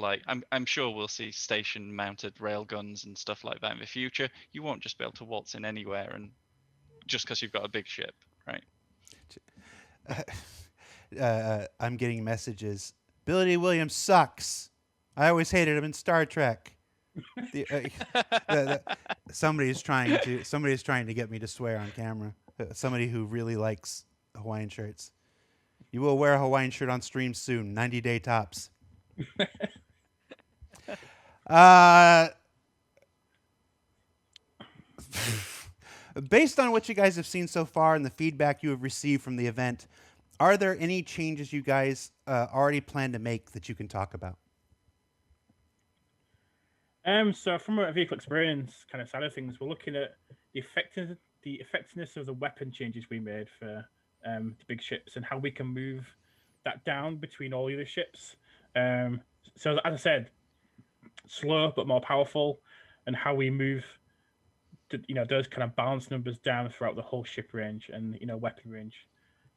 I'm sure we'll see station mounted railguns and stuff like that in the future. You won't just be able to waltz in anywhere and just because you've got a big ship, right? I'm getting messages. Billy D. Williams sucks. I always hated him in Star Trek. Somebody's trying to get me to swear on camera. Somebody who really likes Hawaiian shirts. You will wear a Hawaiian shirt on stream soon. 90-day tops. Based on what you guys have seen so far and the feedback you have received from the event, are there any changes you guys already plan to make that you can talk about? So from a vehicle experience kind of side of things, we're looking at the effectiveness of the weapon changes we made for the big ships and how we can move that down between all the other ships. So as I said, slow but more powerful, and how we move those kind of balance numbers down throughout the whole ship range and weapon range.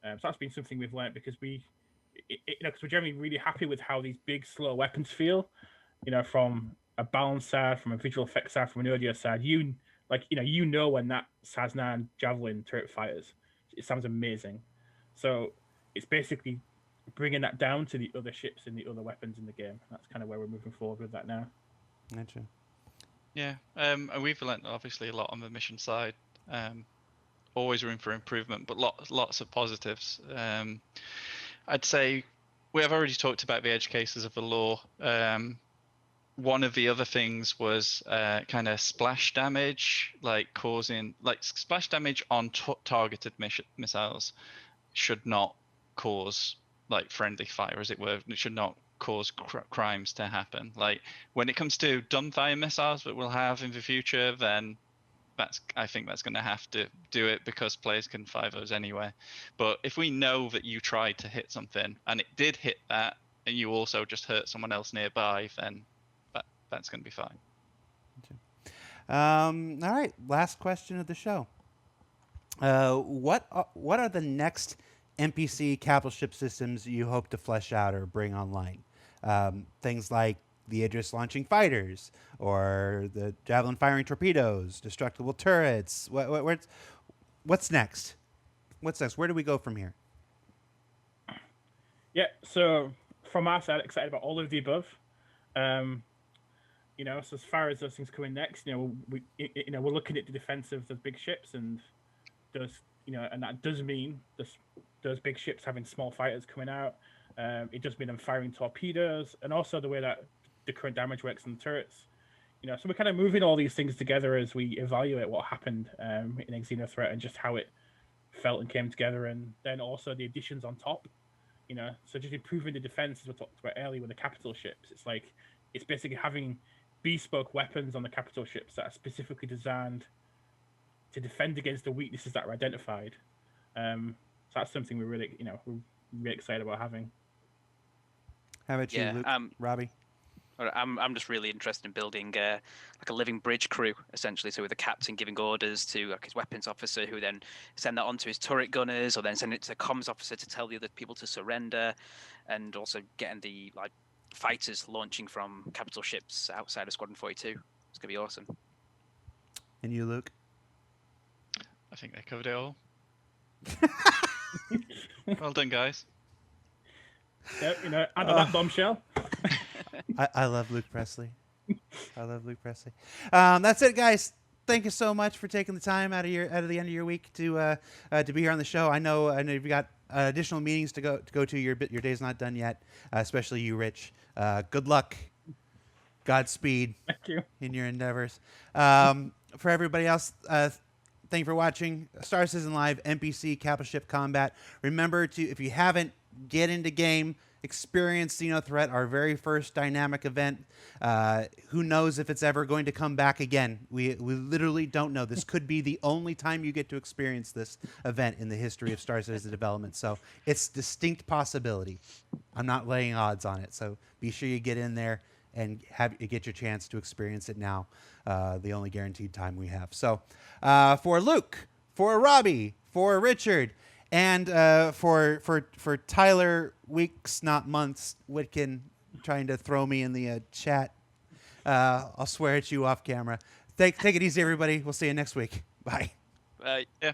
So that's been something we've learned because because we're generally really happy with how these big slow weapons feel, from a balance side, from a visual effects side, from an audio side. When that SAS-9 Javelin turret fires, it sounds amazing. So it's basically bringing that down to the other ships and the other weapons in the game. That's kind of where we're moving forward with that now. Gotcha. Yeah, and we've learned obviously a lot on the mission side. Always room for improvement, but lots of positives. I'd say we have already talked about the edge cases of the law. One of the other things was kind of splash damage, causing splash damage on targeted missiles should not cause friendly fire, as it were. It should not cause crimes to happen. When it comes to dumbfire missiles that we'll have in the future, then I think that's going to have to do it, because players can fire those anyway. But if we know that you tried to hit something and it did hit that, and you also just hurt someone else nearby, then that's going to be fine. All right, last question of the show. What are the next NPC capital ship systems you hope to flesh out or bring online? Things like the IDRIS launching fighters, or the Javelin firing torpedoes, destructible turrets. What's next? What's next? Where do we go from here? Yeah, so from our side, excited about all of the above. So as far as those things coming next, we're looking at the defense of the big ships, and those, and that does mean those big ships having small fighters coming out. It does mean them firing torpedoes, and also the way that the current damage works on the turrets. So we're kind of moving all these things together as we evaluate what happened in XenoThreat and just how it felt and came together, and then also the additions on top. So just improving the defense, as we talked about earlier with the capital ships. It's basically having bespoke weapons on the capital ships that are specifically designed to defend against the weaknesses that are identified. So that's something we're really excited about having. How about you, Luke? Robbie? I'm just really interested in building a living bridge crew, essentially. So with the captain giving orders to his weapons officer, who then send that on to his turret gunners, or then send it to the comms officer to tell the other people to surrender, and also getting the fighters launching from capital ships outside of Squadron 42. It's gonna be awesome. And you, Luke? I think they covered it all. Well done, guys. Yep, under that bombshell. I love Luke Presley. That's it, guys. Thank you so much for taking the time out of the end of your week to be here on the show. I know you've got additional meetings to go to. Your day's not done yet, especially you, Rich. Good luck. Godspeed Thank you. in your endeavors. For everybody else, thank you for watching Star Citizen Live NPC Capital Ship Combat. Remember to, if you haven't, get into game, experience XenoThreat, our very first dynamic event. Who knows if it's ever going to come back again? We literally don't know. This could be the only time you get to experience this event in the history of Star Citizen development. So it's distinct possibility. I'm not laying odds on it. So be sure you get in there and get your chance to experience it now, the only guaranteed time we have. So for Luke, for Robbie, for Richard, and for Tyler, weeks, not months, Whitkin, trying to throw me in the chat, I'll swear at you off camera. Take it easy, everybody. We'll see you next week. Bye. Bye. Yeah.